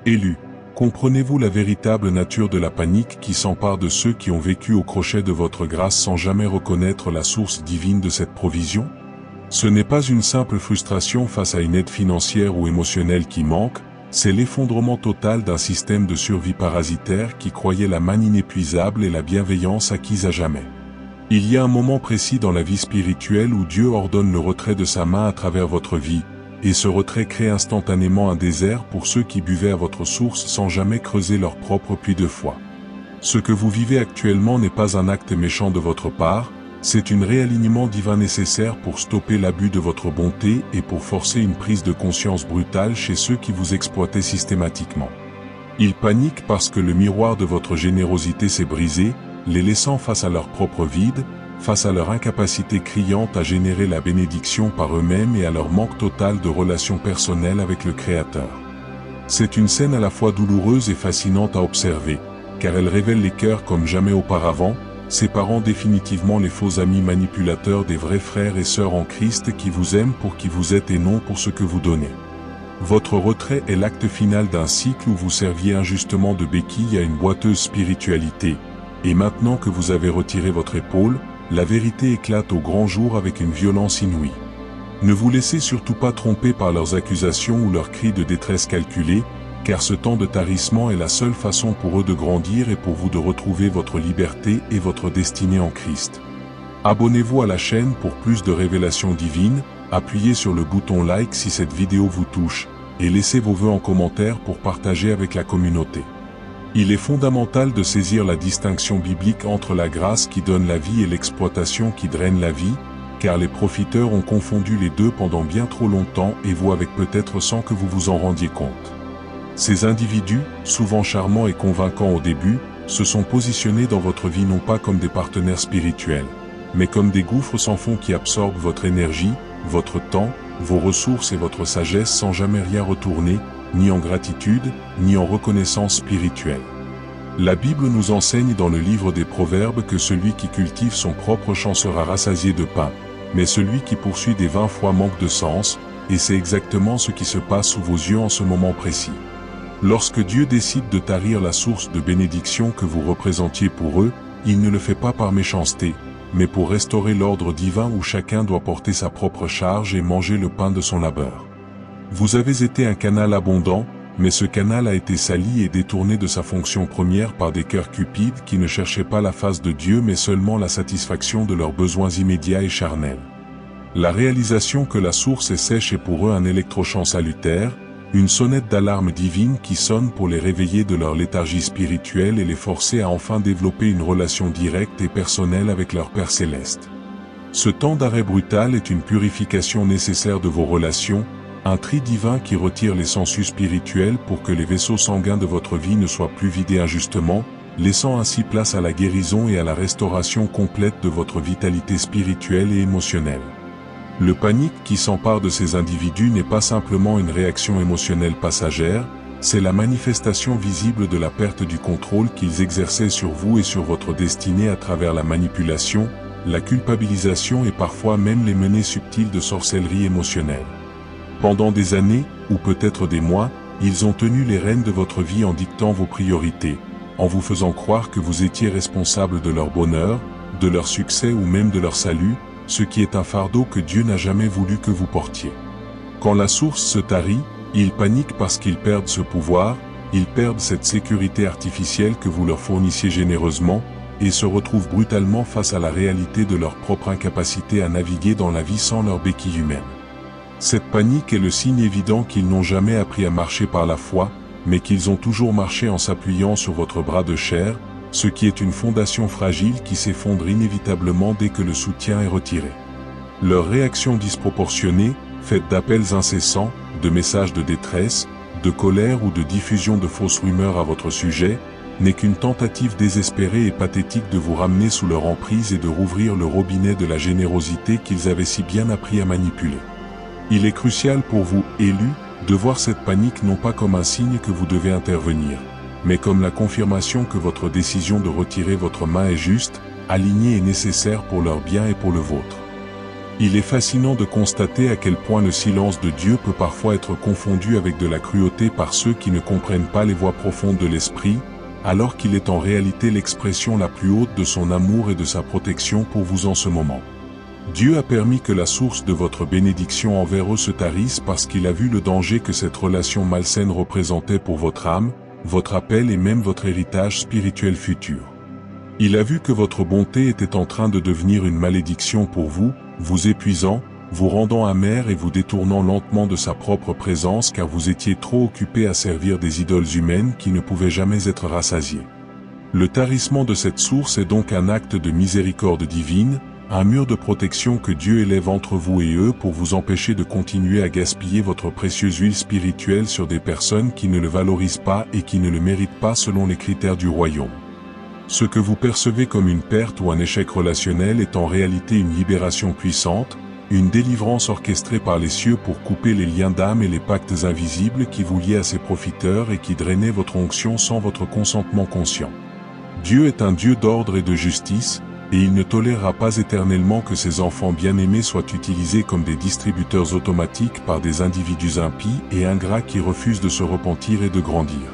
Élus, comprenez-vous la véritable nature de la panique qui s'empare de ceux qui ont vécu au crochet de votre grâce sans jamais reconnaître la source divine de cette provision? Ce n'est pas une simple frustration face à une aide financière ou émotionnelle qui manque, c'est l'effondrement total d'un système de survie parasitaire qui croyait la manne inépuisable et la bienveillance acquise à jamais. Il y a un moment précis dans la vie spirituelle où Dieu ordonne le retrait de sa main à travers votre vie, et ce retrait crée instantanément un désert pour ceux qui buvaient à votre source sans jamais creuser leur propre puits de foi. Ce que vous vivez actuellement n'est pas un acte méchant de votre part, c'est un réalignement divin nécessaire pour stopper l'abus de votre bonté et pour forcer une prise de conscience brutale chez ceux qui vous exploitaient systématiquement. Ils paniquent parce que le miroir de votre générosité s'est brisé, les laissant face à leur propre vide, face à leur incapacité criante à générer la bénédiction par eux-mêmes et à leur manque total de relations personnelles avec le Créateur. C'est une scène à la fois douloureuse et fascinante à observer, car elle révèle les cœurs comme jamais auparavant, séparant définitivement les faux amis manipulateurs des vrais frères et sœurs en Christ qui vous aiment pour qui vous êtes et non pour ce que vous donnez. Votre retrait est l'acte final d'un cycle où vous serviez injustement de béquille à une boiteuse spiritualité, et maintenant que vous avez retiré votre épaule, la vérité éclate au grand jour avec une violence inouïe. Ne vous laissez surtout pas tromper par leurs accusations ou leurs cris de détresse calculés, car ce temps de tarissement est la seule façon pour eux de grandir et pour vous de retrouver votre liberté et votre destinée en Christ. Abonnez-vous à la chaîne pour plus de révélations divines, appuyez sur le bouton like si cette vidéo vous touche, et laissez vos vœux en commentaire pour partager avec la communauté. Il est fondamental de saisir la distinction biblique entre la grâce qui donne la vie et l'exploitation qui draine la vie, car les profiteurs ont confondu les deux pendant bien trop longtemps et vous avec peut-être sans que vous vous en rendiez compte. Ces individus, souvent charmants et convaincants au début, se sont positionnés dans votre vie non pas comme des partenaires spirituels, mais comme des gouffres sans fond qui absorbent votre énergie, votre temps, vos ressources et votre sagesse sans jamais rien retourner, ni en gratitude, ni en reconnaissance spirituelle. La Bible nous enseigne dans le livre des Proverbes que celui qui cultive son propre champ sera rassasié de pain, mais celui qui poursuit des 20 fois manque de sens, et c'est exactement ce qui se passe sous vos yeux en ce moment précis. Lorsque Dieu décide de tarir la source de bénédiction que vous représentiez pour eux, il ne le fait pas par méchanceté, mais pour restaurer l'ordre divin où chacun doit porter sa propre charge et manger le pain de son labeur. Vous avez été un canal abondant, mais ce canal a été sali et détourné de sa fonction première par des cœurs cupides qui ne cherchaient pas la face de Dieu mais seulement la satisfaction de leurs besoins immédiats et charnels. La réalisation que la source est sèche est pour eux un électrochant salutaire, une sonnette d'alarme divine qui sonne pour les réveiller de leur léthargie spirituelle et les forcer à enfin développer une relation directe et personnelle avec leur Père Céleste. Ce temps d'arrêt brutal est une purification nécessaire de vos relations, un tri divin qui retire les sangsues spirituels pour que les vaisseaux sanguins de votre vie ne soient plus vidés injustement, laissant ainsi place à la guérison et à la restauration complète de votre vitalité spirituelle et émotionnelle. Le panique qui s'empare de ces individus n'est pas simplement une réaction émotionnelle passagère, c'est la manifestation visible de la perte du contrôle qu'ils exerçaient sur vous et sur votre destinée à travers la manipulation, la culpabilisation et parfois même les menées subtiles de sorcellerie émotionnelle. Pendant des années, ou peut-être des mois, ils ont tenu les rênes de votre vie en dictant vos priorités, en vous faisant croire que vous étiez responsable de leur bonheur, de leur succès ou même de leur salut, ce qui est un fardeau que Dieu n'a jamais voulu que vous portiez. Quand la source se tarit, ils paniquent parce qu'ils perdent ce pouvoir, ils perdent cette sécurité artificielle que vous leur fournissiez généreusement, et se retrouvent brutalement face à la réalité de leur propre incapacité à naviguer dans la vie sans leur béquille humaine. Cette panique est le signe évident qu'ils n'ont jamais appris à marcher par la foi, mais qu'ils ont toujours marché en s'appuyant sur votre bras de chair, ce qui est une fondation fragile qui s'effondre inévitablement dès que le soutien est retiré. Leur réaction disproportionnée, faite d'appels incessants, de messages de détresse, de colère ou de diffusion de fausses rumeurs à votre sujet, n'est qu'une tentative désespérée et pathétique de vous ramener sous leur emprise et de rouvrir le robinet de la générosité qu'ils avaient si bien appris à manipuler. Il est crucial pour vous, élus, de voir cette panique non pas comme un signe que vous devez intervenir, mais comme la confirmation que votre décision de retirer votre main est juste, alignée et nécessaire pour leur bien et pour le vôtre. Il est fascinant de constater à quel point le silence de Dieu peut parfois être confondu avec de la cruauté par ceux qui ne comprennent pas les voies profondes de l'esprit, alors qu'il est en réalité l'expression la plus haute de son amour et de sa protection pour vous en ce moment. Dieu a permis que la source de votre bénédiction envers eux se tarisse parce qu'il a vu le danger que cette relation malsaine représentait pour votre âme, votre appel et même votre héritage spirituel futur. Il a vu que votre bonté était en train de devenir une malédiction pour vous, vous épuisant, vous rendant amer et vous détournant lentement de sa propre présence car vous étiez trop occupé à servir des idoles humaines qui ne pouvaient jamais être rassasiées. Le tarissement de cette source est donc un acte de miséricorde divine, un mur de protection que Dieu élève entre vous et eux pour vous empêcher de continuer à gaspiller votre précieuse huile spirituelle sur des personnes qui ne le valorisent pas et qui ne le méritent pas selon les critères du royaume. Ce que vous percevez comme une perte ou un échec relationnel est en réalité une libération puissante, une délivrance orchestrée par les cieux pour couper les liens d'âme et les pactes invisibles qui vous liaient à ces profiteurs et qui drainaient votre onction sans votre consentement conscient. Dieu est un Dieu d'ordre et de justice, et il ne tolérera pas éternellement que ses enfants bien-aimés soient utilisés comme des distributeurs automatiques par des individus impies et ingrats qui refusent de se repentir et de grandir.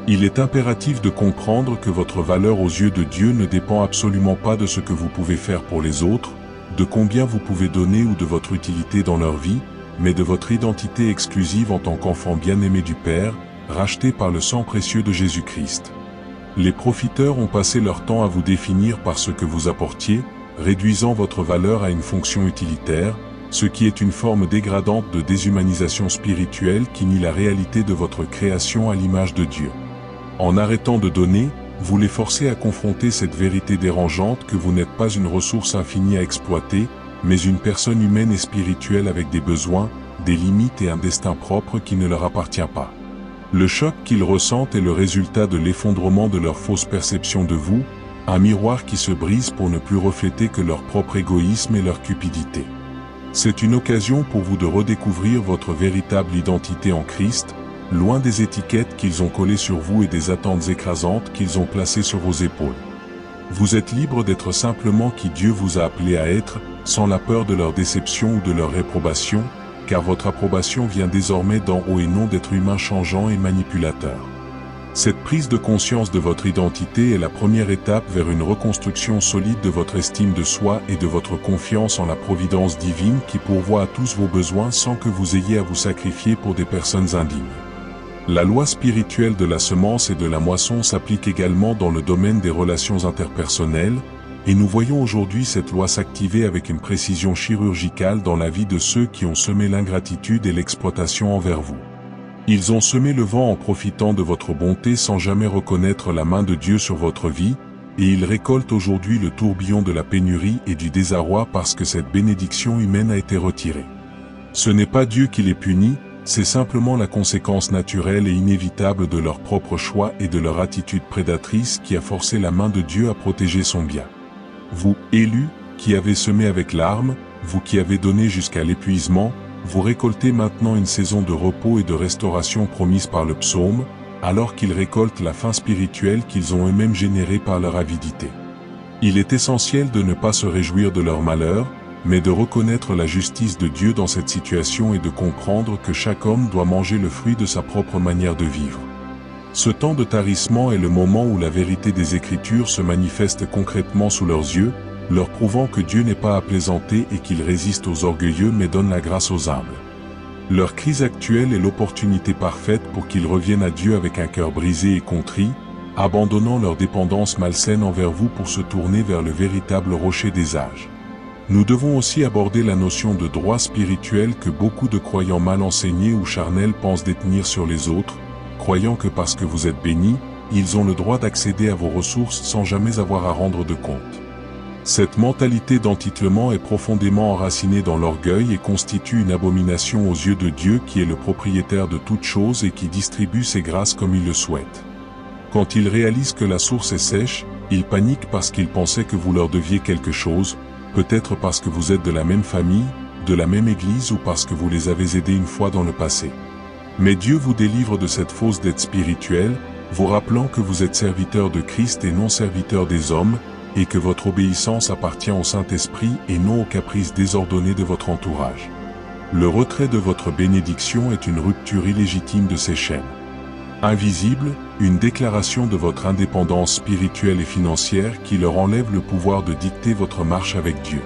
Il est impératif de comprendre que votre valeur aux yeux de Dieu ne dépend absolument pas de ce que vous pouvez faire pour les autres, de combien vous pouvez donner ou de votre utilité dans leur vie, mais de votre identité exclusive en tant qu'enfant bien-aimé du Père, racheté par le sang précieux de Jésus-Christ. Les profiteurs ont passé leur temps à vous définir par ce que vous apportiez, réduisant votre valeur à une fonction utilitaire, ce qui est une forme dégradante de déshumanisation spirituelle qui nie la réalité de votre création à l'image de Dieu. En arrêtant de donner, vous les forcez à confronter cette vérité dérangeante que vous n'êtes pas une ressource infinie à exploiter, mais une personne humaine et spirituelle avec des besoins, des limites et un destin propre qui ne leur appartient pas. Le choc qu'ils ressentent est le résultat de l'effondrement de leur fausse perception de vous, un miroir qui se brise pour ne plus refléter que leur propre égoïsme et leur cupidité. C'est une occasion pour vous de redécouvrir votre véritable identité en Christ, loin des étiquettes qu'ils ont collées sur vous et des attentes écrasantes qu'ils ont placées sur vos épaules. Vous êtes libre d'être simplement qui Dieu vous a appelé à être, sans la peur de leur déception ou de leur réprobation, car votre approbation vient désormais d'en haut et non d'êtres humains changeants et manipulateurs. Cette prise de conscience de votre identité est la première étape vers une reconstruction solide de votre estime de soi et de votre confiance en la providence divine qui pourvoit à tous vos besoins sans que vous ayez à vous sacrifier pour des personnes indignes. La loi spirituelle de la semence et de la moisson s'applique également dans le domaine des relations interpersonnelles, et nous voyons aujourd'hui cette loi s'activer avec une précision chirurgicale dans la vie de ceux qui ont semé l'ingratitude et l'exploitation envers vous. Ils ont semé le vent en profitant de votre bonté sans jamais reconnaître la main de Dieu sur votre vie, et ils récoltent aujourd'hui le tourbillon de la pénurie et du désarroi parce que cette bénédiction humaine a été retirée. Ce n'est pas Dieu qui les punit, c'est simplement la conséquence naturelle et inévitable de leur propre choix et de leur attitude prédatrice qui a forcé la main de Dieu à protéger son bien. Vous, élus, qui avez semé avec larmes, vous qui avez donné jusqu'à l'épuisement, vous récoltez maintenant une saison de repos et de restauration promise par le psaume, alors qu'ils récoltent la faim spirituelle qu'ils ont eux-mêmes générée par leur avidité. Il est essentiel de ne pas se réjouir de leur malheur, mais de reconnaître la justice de Dieu dans cette situation et de comprendre que chaque homme doit manger le fruit de sa propre manière de vivre. Ce temps de tarissement est le moment où la vérité des Écritures se manifeste concrètement sous leurs yeux, leur prouvant que Dieu n'est pas à plaisanter et qu'il résiste aux orgueilleux mais donne la grâce aux humbles. Leur crise actuelle est l'opportunité parfaite pour qu'ils reviennent à Dieu avec un cœur brisé et contrit, abandonnant leur dépendance malsaine envers vous pour se tourner vers le véritable rocher des âges. Nous devons aussi aborder la notion de droit spirituel que beaucoup de croyants mal enseignés ou charnels pensent détenir sur les autres, croyant que parce que vous êtes bénis, ils ont le droit d'accéder à vos ressources sans jamais avoir à rendre de compte. Cette mentalité d'entitlement est profondément enracinée dans l'orgueil et constitue une abomination aux yeux de Dieu qui est le propriétaire de toutes choses et qui distribue ses grâces comme il le souhaite. Quand ils réalisent que la source est sèche, ils paniquent parce qu'ils pensaient que vous leur deviez quelque chose, peut-être parce que vous êtes de la même famille, de la même église ou parce que vous les avez aidés une fois dans le passé. Mais Dieu vous délivre de cette fausse dette spirituelle, vous rappelant que vous êtes serviteur de Christ et non serviteur des hommes, et que votre obéissance appartient au Saint-Esprit et non aux caprices désordonnés de votre entourage. Le retrait de votre bénédiction est une rupture illégitime de ces chaînes. Invisible, une déclaration de votre indépendance spirituelle et financière qui leur enlève le pouvoir de dicter votre marche avec Dieu.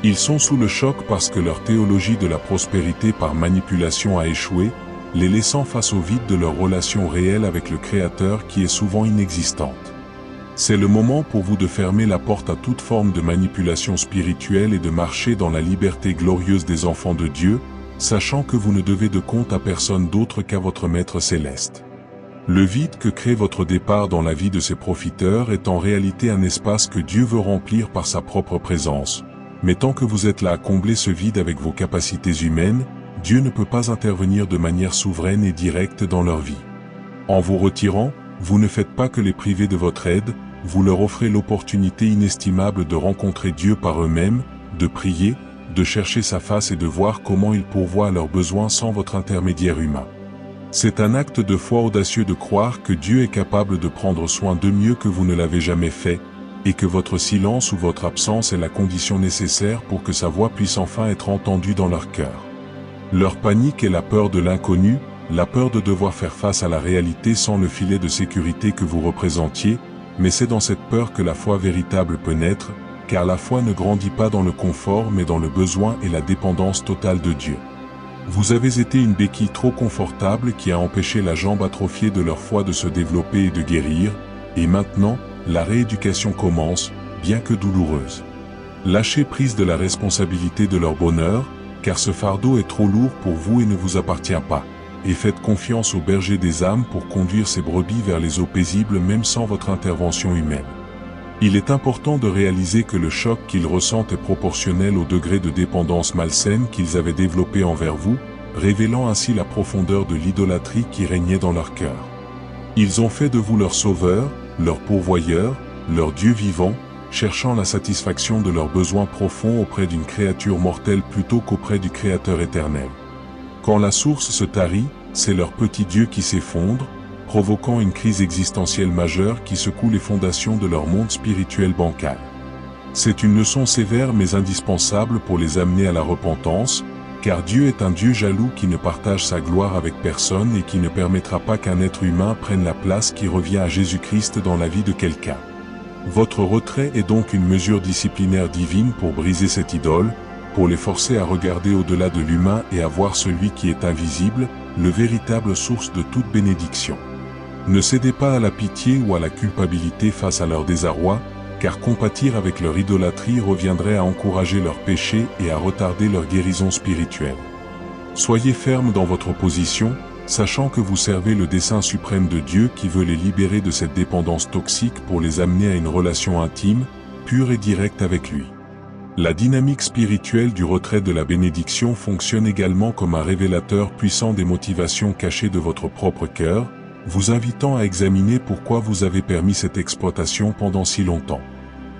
Ils sont sous le choc parce que leur théologie de la prospérité par manipulation a échoué, les laissant face au vide de leur relation réelle avec le Créateur qui est souvent inexistante. C'est le moment pour vous de fermer la porte à toute forme de manipulation spirituelle et de marcher dans la liberté glorieuse des enfants de Dieu, sachant que vous ne devez de compte à personne d'autre qu'à votre Maître céleste. Le vide que crée votre départ dans la vie de ces profiteurs est en réalité un espace que Dieu veut remplir par sa propre présence. Mais tant que vous êtes là à combler ce vide avec vos capacités humaines, Dieu ne peut pas intervenir de manière souveraine et directe dans leur vie. En vous retirant, vous ne faites pas que les priver de votre aide, vous leur offrez l'opportunité inestimable de rencontrer Dieu par eux-mêmes, de prier, de chercher sa face et de voir comment il pourvoit à leurs besoins sans votre intermédiaire humain. C'est un acte de foi audacieux de croire que Dieu est capable de prendre soin d'eux mieux que vous ne l'avez jamais fait, et que votre silence ou votre absence est la condition nécessaire pour que sa voix puisse enfin être entendue dans leur cœur. Leur panique est la peur de l'inconnu, la peur de devoir faire face à la réalité sans le filet de sécurité que vous représentiez, mais c'est dans cette peur que la foi véritable peut naître, car la foi ne grandit pas dans le confort mais dans le besoin et la dépendance totale de Dieu. Vous avez été une béquille trop confortable qui a empêché la jambe atrophiée de leur foi de se développer et de guérir, et maintenant, la rééducation commence, bien que douloureuse. Lâchez prise de la responsabilité de leur bonheur, car ce fardeau est trop lourd pour vous et ne vous appartient pas. Et faites confiance au berger des âmes pour conduire ces brebis vers les eaux paisibles même sans votre intervention humaine. Il est important de réaliser que le choc qu'ils ressentent est proportionnel au degré de dépendance malsaine qu'ils avaient développé envers vous, révélant ainsi la profondeur de l'idolâtrie qui régnait dans leur cœur. Ils ont fait de vous leur sauveur, leur pourvoyeur, leur Dieu vivant, cherchant la satisfaction de leurs besoins profonds auprès d'une créature mortelle plutôt qu'auprès du Créateur éternel. Quand la source se tarit, c'est leur petit Dieu qui s'effondre, provoquant une crise existentielle majeure qui secoue les fondations de leur monde spirituel bancal. C'est une leçon sévère mais indispensable pour les amener à la repentance, car Dieu est un Dieu jaloux qui ne partage sa gloire avec personne et qui ne permettra pas qu'un être humain prenne la place qui revient à Jésus-Christ dans la vie de quelqu'un. Votre retrait est donc une mesure disciplinaire divine pour briser cette idole, pour les forcer à regarder au-delà de l'humain et à voir celui qui est invisible, le véritable source de toute bénédiction. Ne cédez pas à la pitié ou à la culpabilité face à leur désarroi, car compatir avec leur idolâtrie reviendrait à encourager leurs péchés et à retarder leur guérison spirituelle. Soyez ferme dans votre position, sachant que vous servez le dessein suprême de Dieu qui veut les libérer de cette dépendance toxique pour les amener à une relation intime, pure et directe avec lui. La dynamique spirituelle du retrait de la bénédiction fonctionne également comme un révélateur puissant des motivations cachées de votre propre cœur, vous invitant à examiner pourquoi vous avez permis cette exploitation pendant si longtemps.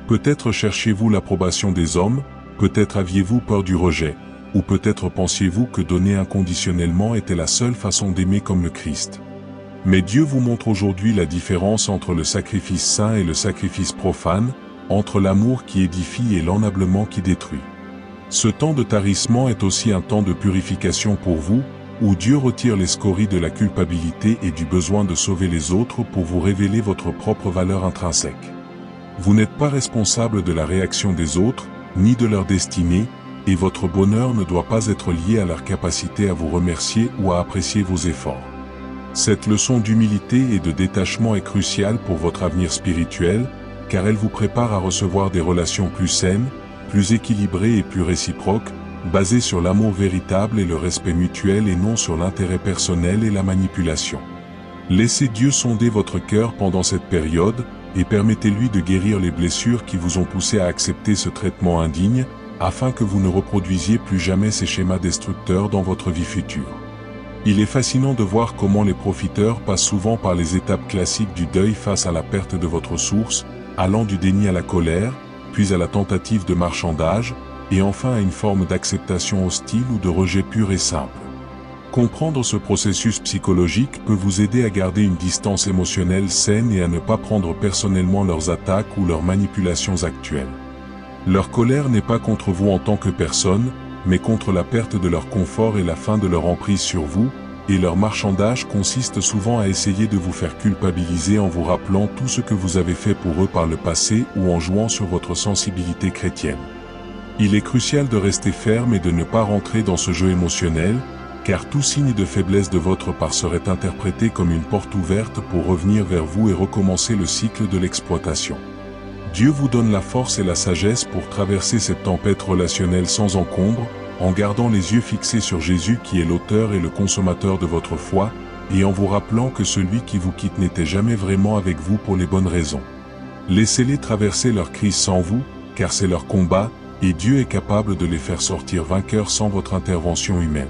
Peut-être cherchiez-vous l'approbation des hommes, peut-être aviez-vous peur du rejet, ou peut-être pensiez-vous que donner inconditionnellement était la seule façon d'aimer comme le Christ. Mais Dieu vous montre aujourd'hui la différence entre le sacrifice saint et le sacrifice profane, entre l'amour qui édifie et l'ennablement qui détruit. Ce temps de tarissement est aussi un temps de purification pour vous, où Dieu retire les scories de la culpabilité et du besoin de sauver les autres pour vous révéler votre propre valeur intrinsèque. Vous n'êtes pas responsable de la réaction des autres, ni de leur destinée, et votre bonheur ne doit pas être lié à leur capacité à vous remercier ou à apprécier vos efforts. Cette leçon d'humilité et de détachement est cruciale pour votre avenir spirituel, car elle vous prépare à recevoir des relations plus saines, plus équilibrées et plus réciproques, basées sur l'amour véritable et le respect mutuel et non sur l'intérêt personnel et la manipulation. Laissez Dieu sonder votre cœur pendant cette période, et permettez-lui de guérir les blessures qui vous ont poussé à accepter ce traitement indigne, afin que vous ne reproduisiez plus jamais ces schémas destructeurs dans votre vie future. Il est fascinant de voir comment les profiteurs passent souvent par les étapes classiques du deuil face à la perte de votre source, allant du déni à la colère, puis à la tentative de marchandage, et enfin à une forme d'acceptation hostile ou de rejet pur et simple. Comprendre ce processus psychologique peut vous aider à garder une distance émotionnelle saine et à ne pas prendre personnellement leurs attaques ou leurs manipulations actuelles. Leur colère n'est pas contre vous en tant que personne, mais contre la perte de leur confort et la fin de leur emprise sur vous, et leur marchandage consiste souvent à essayer de vous faire culpabiliser en vous rappelant tout ce que vous avez fait pour eux par le passé ou en jouant sur votre sensibilité chrétienne. Il est crucial de rester ferme et de ne pas rentrer dans ce jeu émotionnel, car tout signe de faiblesse de votre part serait interprété comme une porte ouverte pour revenir vers vous et recommencer le cycle de l'exploitation. Dieu vous donne la force et la sagesse pour traverser cette tempête relationnelle sans encombre, en gardant les yeux fixés sur Jésus qui est l'auteur et le consommateur de votre foi, et en vous rappelant que celui qui vous quitte n'était jamais vraiment avec vous pour les bonnes raisons. Laissez-les traverser leur crise sans vous, car c'est leur combat, et Dieu est capable de les faire sortir vainqueurs sans votre intervention humaine.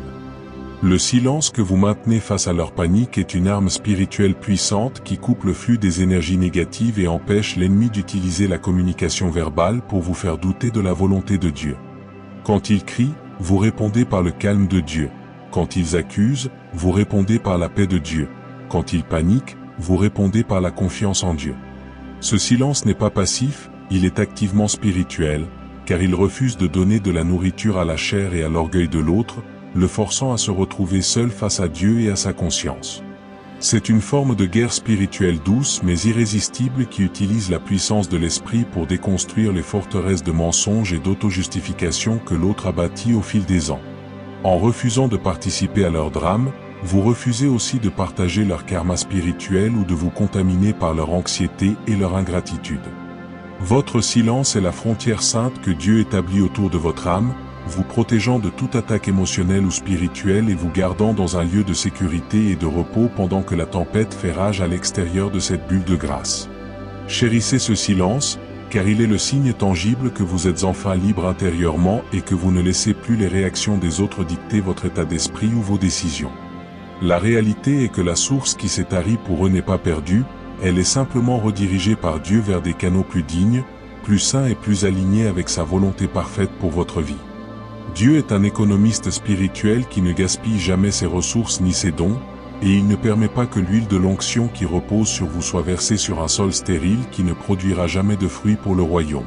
Le silence que vous maintenez face à leur panique est une arme spirituelle puissante qui coupe le flux des énergies négatives et empêche l'ennemi d'utiliser la communication verbale pour vous faire douter de la volonté de Dieu. Quand ils crient, vous répondez par le calme de Dieu. Quand ils accusent, vous répondez par la paix de Dieu. Quand ils paniquent, vous répondez par la confiance en Dieu. Ce silence n'est pas passif, il est activement spirituel, car il refuse de donner de la nourriture à la chair et à l'orgueil de l'autre, le forçant à se retrouver seul face à Dieu et à sa conscience. C'est une forme de guerre spirituelle douce mais irrésistible qui utilise la puissance de l'esprit pour déconstruire les forteresses de mensonges et d'auto-justification que l'autre a bâties au fil des ans. En refusant de participer à leur drame, vous refusez aussi de partager leur karma spirituel ou de vous contaminer par leur anxiété et leur ingratitude. Votre silence est la frontière sainte que Dieu établit autour de votre âme, vous protégeant de toute attaque émotionnelle ou spirituelle et vous gardant dans un lieu de sécurité et de repos pendant que la tempête fait rage à l'extérieur de cette bulle de grâce. Chérissez ce silence, car il est le signe tangible que vous êtes enfin libre intérieurement et que vous ne laissez plus les réactions des autres dicter votre état d'esprit ou vos décisions. La réalité est que la source qui s'est tarie pour eux n'est pas perdue, elle est simplement redirigée par Dieu vers des canaux plus dignes, plus sains et plus alignés avec sa volonté parfaite pour votre vie. Dieu est un économiste spirituel qui ne gaspille jamais ses ressources ni ses dons, et il ne permet pas que l'huile de l'onction qui repose sur vous soit versée sur un sol stérile qui ne produira jamais de fruits pour le royaume.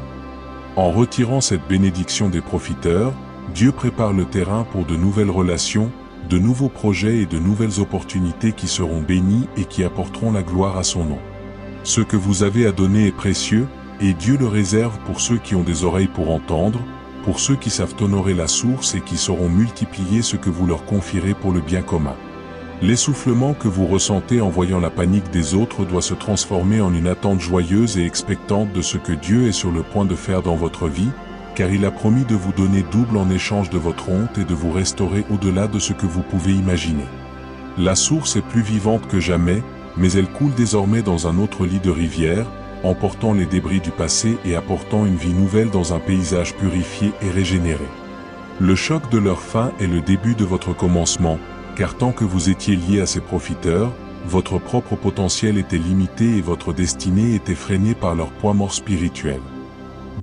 En retirant cette bénédiction des profiteurs, Dieu prépare le terrain pour de nouvelles relations, de nouveaux projets et de nouvelles opportunités qui seront bénies et qui apporteront la gloire à son nom. Ce que vous avez à donner est précieux, et Dieu le réserve pour ceux qui ont des oreilles pour entendre, pour ceux qui savent honorer la source et qui sauront multiplier ce que vous leur confierez pour le bien commun. L'essoufflement que vous ressentez en voyant la panique des autres doit se transformer en une attente joyeuse et expectante de ce que Dieu est sur le point de faire dans votre vie, car il a promis de vous donner double en échange de votre honte et de vous restaurer au-delà de ce que vous pouvez imaginer. La source est plus vivante que jamais, mais elle coule désormais dans un autre lit de rivière, emportant les débris du passé et apportant une vie nouvelle dans un paysage purifié et régénéré. Le choc de leur fin est le début de votre commencement, car tant que vous étiez lié à ces profiteurs, votre propre potentiel était limité et votre destinée était freinée par leur poids mort spirituel.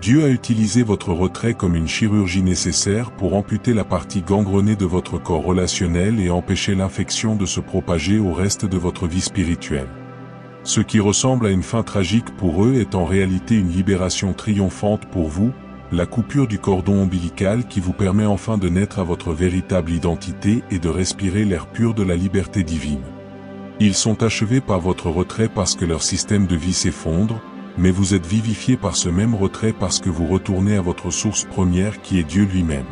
Dieu a utilisé votre retrait comme une chirurgie nécessaire pour amputer la partie gangrenée de votre corps relationnel et empêcher l'infection de se propager au reste de votre vie spirituelle. Ce qui ressemble à une fin tragique pour eux est en réalité une libération triomphante pour vous, la coupure du cordon ombilical qui vous permet enfin de naître à votre véritable identité et de respirer l'air pur de la liberté divine. Ils sont achevés par votre retrait parce que leur système de vie s'effondre, mais vous êtes vivifiés par ce même retrait parce que vous retournez à votre source première qui est Dieu lui-même.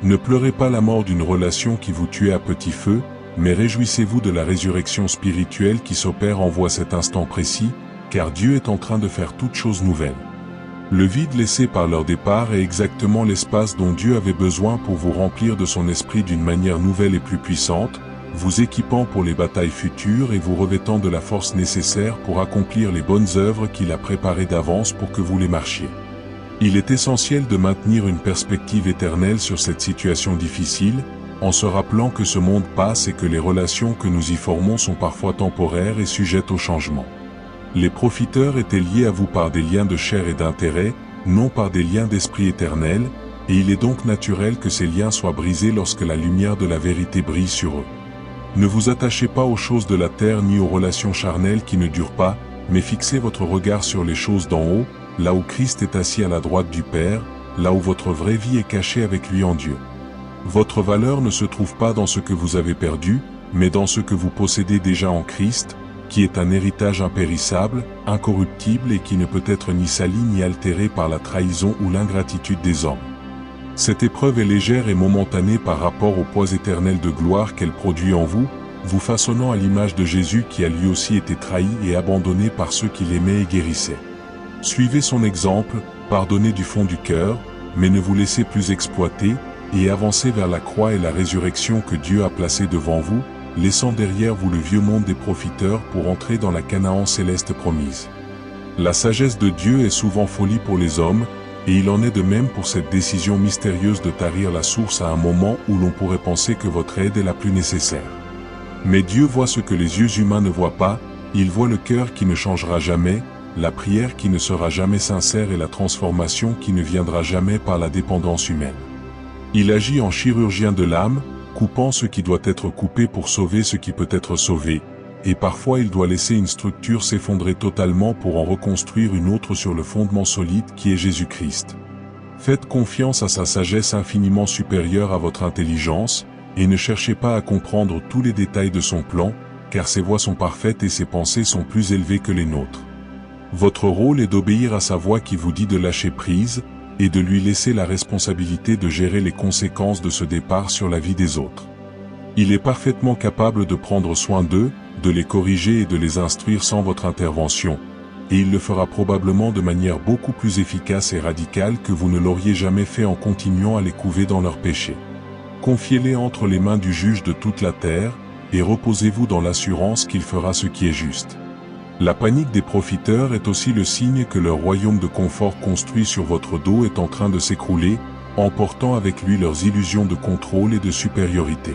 Ne pleurez pas la mort d'une relation qui vous tuait à petit feu, mais réjouissez-vous de la résurrection spirituelle qui s'opère en vous à cet instant précis, car Dieu est en train de faire toutes choses nouvelles. Le vide laissé par leur départ est exactement l'espace dont Dieu avait besoin pour vous remplir de son esprit d'une manière nouvelle et plus puissante, vous équipant pour les batailles futures et vous revêtant de la force nécessaire pour accomplir les bonnes œuvres qu'il a préparées d'avance pour que vous les marchiez. Il est essentiel de maintenir une perspective éternelle sur cette situation difficile, en se rappelant que ce monde passe et que les relations que nous y formons sont parfois temporaires et sujettes au changement. Les profiteurs étaient liés à vous par des liens de chair et d'intérêt, non par des liens d'esprit éternel, et il est donc naturel que ces liens soient brisés lorsque la lumière de la vérité brille sur eux. Ne vous attachez pas aux choses de la terre ni aux relations charnelles qui ne durent pas, mais fixez votre regard sur les choses d'en haut, là où Christ est assis à la droite du Père, là où votre vraie vie est cachée avec lui en Dieu. Votre valeur ne se trouve pas dans ce que vous avez perdu, mais dans ce que vous possédez déjà en Christ, qui est un héritage impérissable, incorruptible et qui ne peut être ni sali ni altéré par la trahison ou l'ingratitude des hommes. Cette épreuve est légère et momentanée par rapport au poids éternel de gloire qu'elle produit en vous, vous façonnant à l'image de Jésus qui a lui aussi été trahi et abandonné par ceux qui l'aimaient et guérissaient. Suivez son exemple, pardonnez du fond du cœur, mais ne vous laissez plus exploiter, et avancez vers la croix et la résurrection que Dieu a placée devant vous, laissant derrière vous le vieux monde des profiteurs pour entrer dans la Canaan céleste promise. La sagesse de Dieu est souvent folie pour les hommes, et il en est de même pour cette décision mystérieuse de tarir la source à un moment où l'on pourrait penser que votre aide est la plus nécessaire. Mais Dieu voit ce que les yeux humains ne voient pas, il voit le cœur qui ne changera jamais, la prière qui ne sera jamais sincère et la transformation qui ne viendra jamais par la dépendance humaine. Il agit en chirurgien de l'âme, coupant ce qui doit être coupé pour sauver ce qui peut être sauvé, et parfois il doit laisser une structure s'effondrer totalement pour en reconstruire une autre sur le fondement solide qui est Jésus-Christ. Faites confiance à sa sagesse infiniment supérieure à votre intelligence, et ne cherchez pas à comprendre tous les détails de son plan, car ses voies sont parfaites et ses pensées sont plus élevées que les nôtres. Votre rôle est d'obéir à sa voix qui vous dit de lâcher prise, et de lui laisser la responsabilité de gérer les conséquences de ce départ sur la vie des autres. Il est parfaitement capable de prendre soin d'eux, de les corriger et de les instruire sans votre intervention, et il le fera probablement de manière beaucoup plus efficace et radicale que vous ne l'auriez jamais fait en continuant à les couver dans leurs péchés. Confiez-les entre les mains du juge de toute la terre, et reposez-vous dans l'assurance qu'il fera ce qui est juste. La panique des profiteurs est aussi le signe que leur royaume de confort construit sur votre dos est en train de s'écrouler, emportant avec lui leurs illusions de contrôle et de supériorité.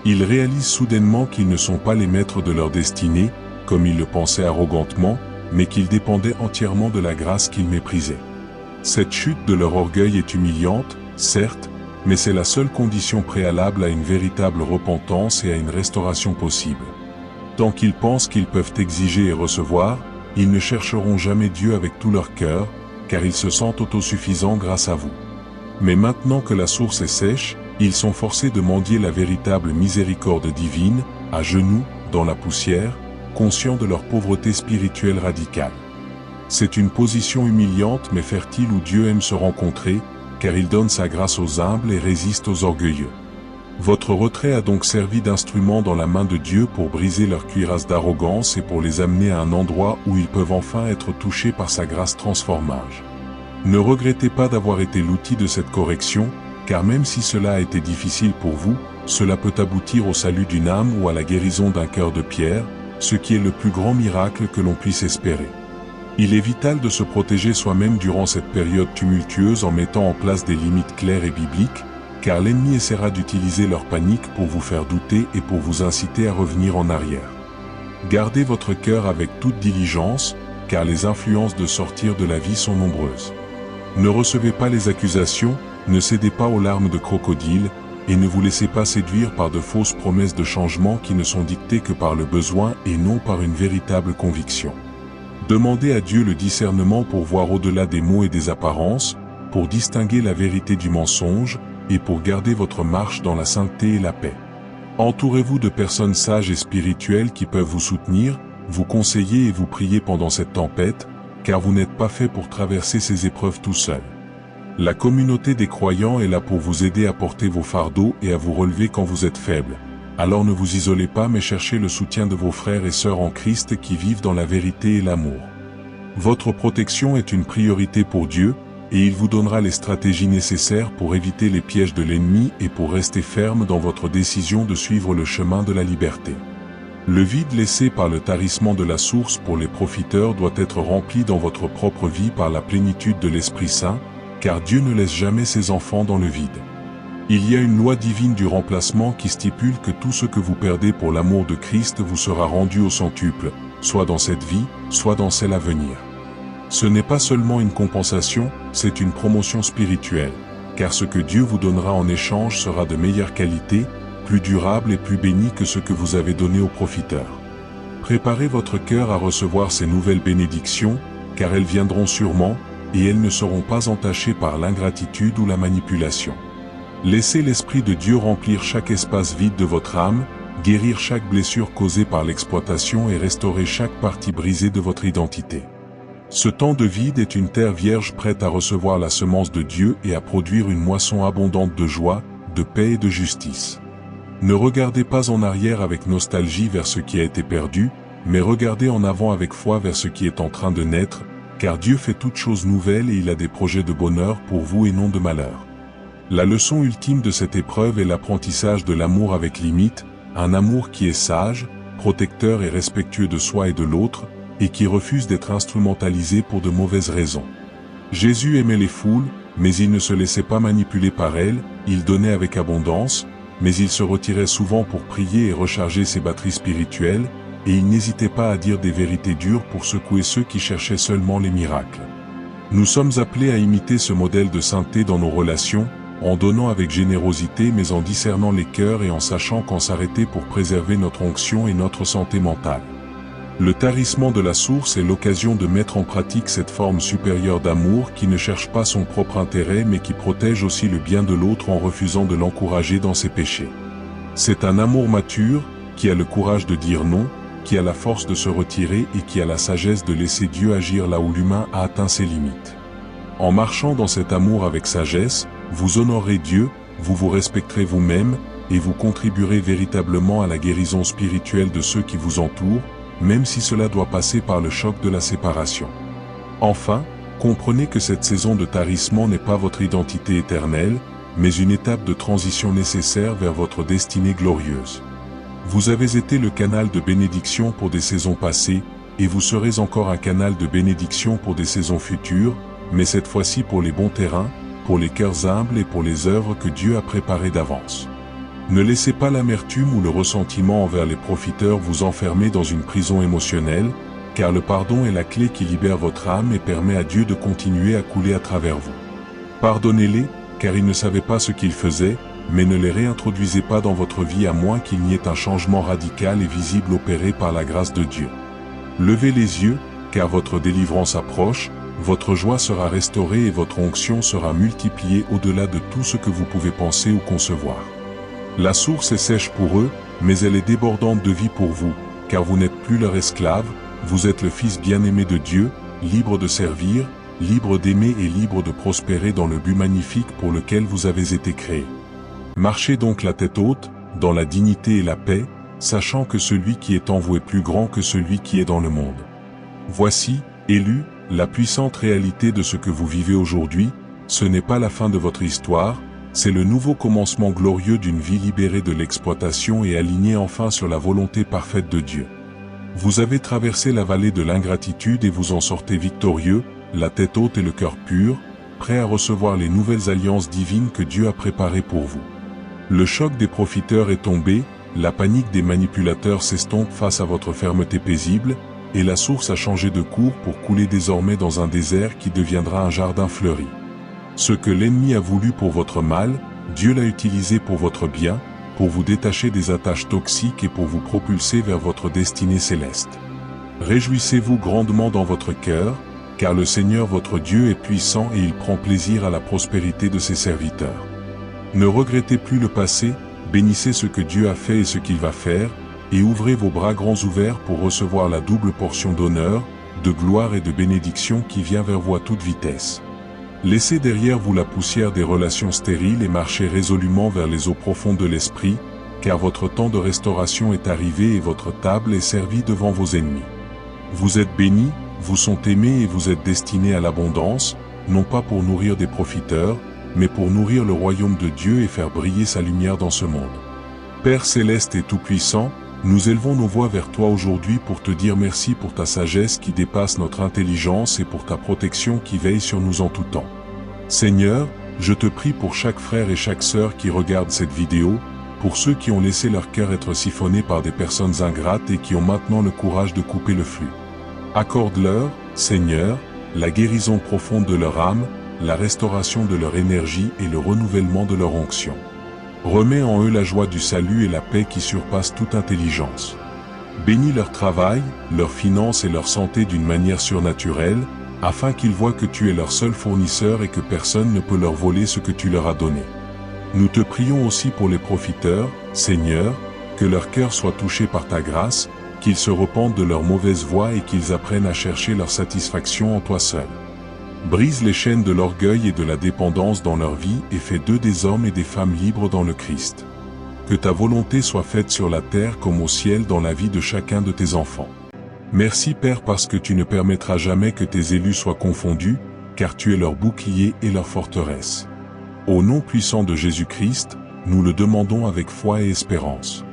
Ils réalisent soudainement qu'ils ne sont pas les maîtres de leur destinée, comme ils le pensaient arrogantement, mais qu'ils dépendaient entièrement de la grâce qu'ils méprisaient. Cette chute de leur orgueil est humiliante, certes, mais c'est la seule condition préalable à une véritable repentance et à une restauration possible. Tant qu'ils pensent qu'ils peuvent exiger et recevoir, ils ne chercheront jamais Dieu avec tout leur cœur, car ils se sentent autosuffisants grâce à vous. Mais maintenant que la source est sèche, ils sont forcés de mendier la véritable miséricorde divine, à genoux, dans la poussière, conscients de leur pauvreté spirituelle radicale. C'est une position humiliante mais fertile où Dieu aime se rencontrer, car il donne sa grâce aux humbles et résiste aux orgueilleux. Votre retrait a donc servi d'instrument dans la main de Dieu pour briser leur cuirasse d'arrogance et pour les amener à un endroit où ils peuvent enfin être touchés par sa grâce transformage. Ne regrettez pas d'avoir été l'outil de cette correction, car même si cela a été difficile pour vous, cela peut aboutir au salut d'une âme ou à la guérison d'un cœur de pierre, ce qui est le plus grand miracle que l'on puisse espérer. Il est vital de se protéger soi-même durant cette période tumultueuse en mettant en place des limites claires et bibliques, car l'ennemi essaiera d'utiliser leur panique pour vous faire douter et pour vous inciter à revenir en arrière. Gardez votre cœur avec toute diligence, car les influences de sortir de la vie sont nombreuses. Ne recevez pas les accusations, ne cédez pas aux larmes de crocodile, et ne vous laissez pas séduire par de fausses promesses de changement qui ne sont dictées que par le besoin et non par une véritable conviction. Demandez à Dieu le discernement pour voir au-delà des mots et des apparences, pour distinguer la vérité du mensonge, et pour garder votre marche dans la sainteté et la paix. Entourez-vous de personnes sages et spirituelles qui peuvent vous soutenir, vous conseiller et vous prier pendant cette tempête, car vous n'êtes pas fait pour traverser ces épreuves tout seul. La communauté des croyants est là pour vous aider à porter vos fardeaux et à vous relever quand vous êtes faible. Alors ne vous isolez pas mais cherchez le soutien de vos frères et sœurs en Christ qui vivent dans la vérité et l'amour. Votre protection est une priorité pour Dieu, et il vous donnera les stratégies nécessaires pour éviter les pièges de l'ennemi et pour rester ferme dans votre décision de suivre le chemin de la liberté. Le vide laissé par le tarissement de la source pour les profiteurs doit être rempli dans votre propre vie par la plénitude de l'Esprit Saint, car Dieu ne laisse jamais ses enfants dans le vide. Il y a une loi divine du remplacement qui stipule que tout ce que vous perdez pour l'amour de Christ vous sera rendu au centuple, soit dans cette vie, soit dans celle à venir. Ce n'est pas seulement une compensation, c'est une promotion spirituelle, car ce que Dieu vous donnera en échange sera de meilleure qualité, plus durable et plus béni que ce que vous avez donné aux profiteurs. Préparez votre cœur à recevoir ces nouvelles bénédictions, car elles viendront sûrement, et elles ne seront pas entachées par l'ingratitude ou la manipulation. Laissez l'Esprit de Dieu remplir chaque espace vide de votre âme, guérir chaque blessure causée par l'exploitation et restaurer chaque partie brisée de votre identité. Ce temps de vide est une terre vierge prête à recevoir la semence de Dieu et à produire une moisson abondante de joie, de paix et de justice. Ne regardez pas en arrière avec nostalgie vers ce qui a été perdu, mais regardez en avant avec foi vers ce qui est en train de naître, car Dieu fait toutes choses nouvelles et il a des projets de bonheur pour vous et non de malheur. La leçon ultime de cette épreuve est l'apprentissage de l'amour avec limite, un amour qui est sage, protecteur et respectueux de soi et de l'autre, et qui refuse d'être instrumentalisé pour de mauvaises raisons. Jésus aimait les foules, mais il ne se laissait pas manipuler par elles, il donnait avec abondance, mais il se retirait souvent pour prier et recharger ses batteries spirituelles, et il n'hésitait pas à dire des vérités dures pour secouer ceux qui cherchaient seulement les miracles. Nous sommes appelés à imiter ce modèle de sainteté dans nos relations, en donnant avec générosité mais en discernant les cœurs et en sachant quand s'arrêter pour préserver notre onction et notre santé mentale. Le tarissement de la source est l'occasion de mettre en pratique cette forme supérieure d'amour qui ne cherche pas son propre intérêt mais qui protège aussi le bien de l'autre en refusant de l'encourager dans ses péchés. C'est un amour mature, qui a le courage de dire non, qui a la force de se retirer et qui a la sagesse de laisser Dieu agir là où l'humain a atteint ses limites. En marchant dans cet amour avec sagesse, vous honorerez Dieu, vous vous respecterez vous-même, et vous contribuerez véritablement à la guérison spirituelle de ceux qui vous entourent, même si cela doit passer par le choc de la séparation. Enfin, comprenez que cette saison de tarissement n'est pas votre identité éternelle, mais une étape de transition nécessaire vers votre destinée glorieuse. Vous avez été le canal de bénédiction pour des saisons passées, et vous serez encore un canal de bénédiction pour des saisons futures, mais cette fois-ci pour les bons terrains, pour les cœurs humbles et pour les œuvres que Dieu a préparées d'avance. Ne laissez pas l'amertume ou le ressentiment envers les profiteurs vous enfermer dans une prison émotionnelle, car le pardon est la clé qui libère votre âme et permet à Dieu de continuer à couler à travers vous. Pardonnez-les, car ils ne savaient pas ce qu'ils faisaient, mais ne les réintroduisez pas dans votre vie à moins qu'il n'y ait un changement radical et visible opéré par la grâce de Dieu. Levez les yeux, car votre délivrance approche, votre joie sera restaurée et votre onction sera multipliée au-delà de tout ce que vous pouvez penser ou concevoir. La source est sèche pour eux, mais elle est débordante de vie pour vous, car vous n'êtes plus leur esclave, vous êtes le Fils bien-aimé de Dieu, libre de servir, libre d'aimer et libre de prospérer dans le but magnifique pour lequel vous avez été créés. Marchez donc la tête haute, dans la dignité et la paix, sachant que celui qui est en vous est plus grand que celui qui est dans le monde. Voici, élus, la puissante réalité de ce que vous vivez aujourd'hui, ce n'est pas la fin de votre histoire, c'est le nouveau commencement glorieux d'une vie libérée de l'exploitation et alignée enfin sur la volonté parfaite de Dieu. Vous avez traversé la vallée de l'ingratitude et vous en sortez victorieux, la tête haute et le cœur pur, prêts à recevoir les nouvelles alliances divines que Dieu a préparées pour vous. Le choc des profiteurs est tombé, la panique des manipulateurs s'estompe face à votre fermeté paisible, et la source a changé de cours pour couler désormais dans un désert qui deviendra un jardin fleuri. Ce que l'ennemi a voulu pour votre mal, Dieu l'a utilisé pour votre bien, pour vous détacher des attaches toxiques et pour vous propulser vers votre destinée céleste. Réjouissez-vous grandement dans votre cœur, car le Seigneur votre Dieu est puissant et il prend plaisir à la prospérité de ses serviteurs. Ne regrettez plus le passé, bénissez ce que Dieu a fait et ce qu'il va faire, et ouvrez vos bras grands ouverts pour recevoir la double portion d'honneur, de gloire et de bénédiction qui vient vers vous à toute vitesse. Laissez derrière vous la poussière des relations stériles et marchez résolument vers les eaux profondes de l'esprit, car votre temps de restauration est arrivé et votre table est servie devant vos ennemis. Vous êtes bénis, vous sont aimés et vous êtes destinés à l'abondance, non pas pour nourrir des profiteurs, mais pour nourrir le royaume de Dieu et faire briller sa lumière dans ce monde. Père céleste et tout-puissant, nous élevons nos voix vers toi aujourd'hui pour te dire merci pour ta sagesse qui dépasse notre intelligence et pour ta protection qui veille sur nous en tout temps. Seigneur, je te prie pour chaque frère et chaque sœur qui regarde cette vidéo, pour ceux qui ont laissé leur cœur être siphonné par des personnes ingrates et qui ont maintenant le courage de couper le flux. Accorde-leur, Seigneur, la guérison profonde de leur âme, la restauration de leur énergie et le renouvellement de leur onction. Remets en eux la joie du salut et la paix qui surpassent toute intelligence. Bénis leur travail, leurs finances et leur santé d'une manière surnaturelle, afin qu'ils voient que tu es leur seul fournisseur et que personne ne peut leur voler ce que tu leur as donné. Nous te prions aussi pour les profiteurs, Seigneur, que leur cœur soit touché par ta grâce, qu'ils se repentent de leur mauvaise voie et qu'ils apprennent à chercher leur satisfaction en toi seul. Brise les chaînes de l'orgueil et de la dépendance dans leur vie et fais d'eux des hommes et des femmes libres dans le Christ. Que ta volonté soit faite sur la terre comme au ciel dans la vie de chacun de tes enfants. Merci Père parce que tu ne permettras jamais que tes élus soient confondus, car tu es leur bouclier et leur forteresse. Au nom puissant de Jésus-Christ, nous le demandons avec foi et espérance.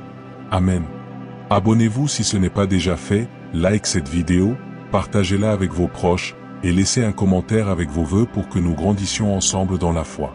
Amen. Abonnez-vous si ce n'est pas déjà fait, like cette vidéo, partagez-la avec vos proches, et laissez un commentaire avec vos vœux pour que nous grandissions ensemble dans la foi.